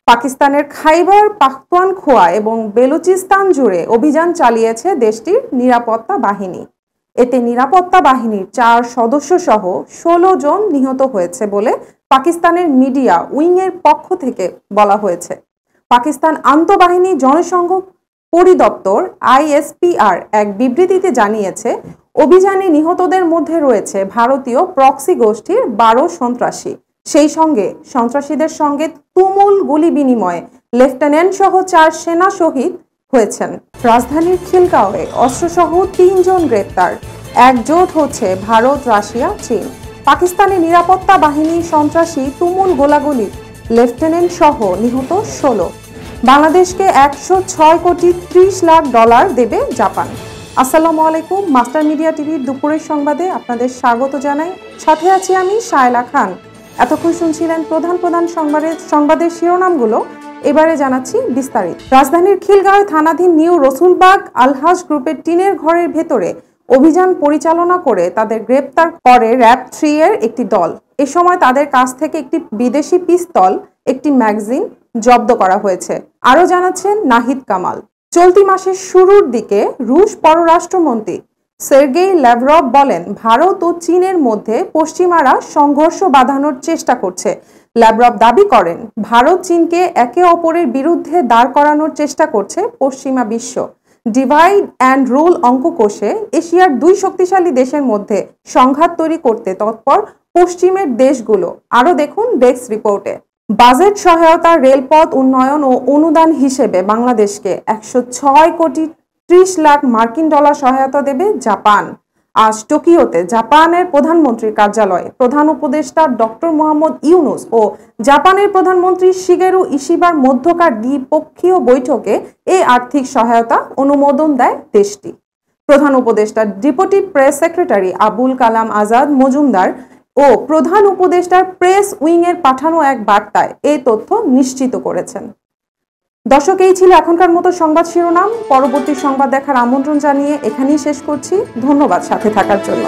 পাকিস্তানের খাইবার পাখতুনখোয়া এবং বেলুচিস্তান জুড়ে অভিযান চালিয়েছে দেশটির নিরাপত্তা বাহিনী। এতে নিরাপত্তা বাহিনীর 4 সদস্য সহ 16 জন নিহত হয়েছে বলে পাকিস্তানের মিডিয়া উইংয়ের পক্ষ থেকে বলা হয়েছে। পাকিস্তান আন্তঃবাহিনী জনসংঘ পরিদপ্তর ISPR এক বিবৃতিতে জানিয়েছে, অভিযানে নিহতদের মধ্যে রয়েছে ভারতীয় প্রক্সি গোষ্ঠীর 12 সন্ত্রাসী। সেই সঙ্গে সন্ত্রাসীদের সঙ্গে তুমুল গুলি বিনিময়ে লেফটেন্যান্ট সহ 4 সেনা শহীদ হয়েছেন। রাজধানীর খিলগাঁওয়ে অস্ত্রসহ 3 জন গ্রেপ্তার। একজোট হচ্ছে ভারত, রাশিয়া, চীন। পাকিস্তানের নিরাপত্তা বাহিনী সন্ত্রাসী তুমুল গোলাগুলি লেফটেন্যান্ট সহ নিহত 16। বাংলাদেশকে 106 কোটি 30 লাখ ডলার দেবে জাপান। আসসালামু আলাইকুম, মাস্টার মিডিয়া টিভির দুপুরের সংবাদে আপনাদের স্বাগত জানাই। সাথে আছি আমি শায়লা খান। এতক্ষণ শুনছিলেন প্রধান সংবাদের শিরোনামগুলো। এবারে জানাচ্ছি বিস্তারিত। রাজধানীর খিলগাঁও থানাধীন নিউ রসুলবাগ আলহাজ গ্রুপের টিনের ঘরের ভেতরে অভিযান পরিচালনা করে তাদের গ্রেপ্তার করে র‍্যাব 3 এর একটি দল। এ সময় তাদের কাছ থেকে একটি বিদেশি পিস্তল, একটি ম্যাগাজিন জব্দ করা হয়েছে। আরও জানাচ্ছেন নাহিদ কামাল। চলতি মাসের শুরুর দিকে রুশ পররাষ্ট্রমন্ত্রী সের্গেই ল্যাভরভ বলেন, ভারত ও চীনের মধ্যে পশ্চিমারা সংঘর্ষ বাঁধানোর চেষ্টা করছে। ল্যাভরভ দাবি করেন, ভারত চীনকে একে অপরের বিরুদ্ধে দাঁড় করানোর চেষ্টা করছে পশ্চিমা বিশ্ব। ডিভাইড অ্যান্ড রুল অঙ্ক কষে এশিয়ার 2 শক্তিশালী দেশের মধ্যে সংঘাত তৈরি করতে তৎপর পশ্চিমের দেশগুলো। আরও দেখুন ডেস্ক রিপোর্টে। বাজেট সহায়তা, রেলপথ উন্নয়ন ও অনুদান হিসেবে বাংলাদেশকে 106 কোটি 30 লাখ মার্কিন ডলার সহায়তা দেবে জাপান। আজ টোকিওতে জাপানের প্রধানমন্ত্রীর কার্যালয়ে প্রধান উপদেষ্টা ডক্টর মোহাম্মদ ইউনুস ও জাপানের প্রধানমন্ত্রী শিগেরু ইশিবার মধ্যকার দ্বিপক্ষীয় বৈঠকে এই আর্থিক সহায়তা অনুমোদন দেয় দেশটি। প্রধান উপদেষ্টার deputy press secretary Abul Kalam Azad Majumdar ও প্রধান উপদেষ্টার প্রেস উইংয়ের পাঠানো এক বার্তায় এই তথ্য নিশ্চিত করেছেন। দর্শক, এই ছিল এখনকার মতো সংবাদ শিরোনাম। পরবর্তী সংবাদ দেখার আমন্ত্রণ জানিয়ে এখানেই শেষ করছি। ধন্যবাদ সাথে থাকার জন্য।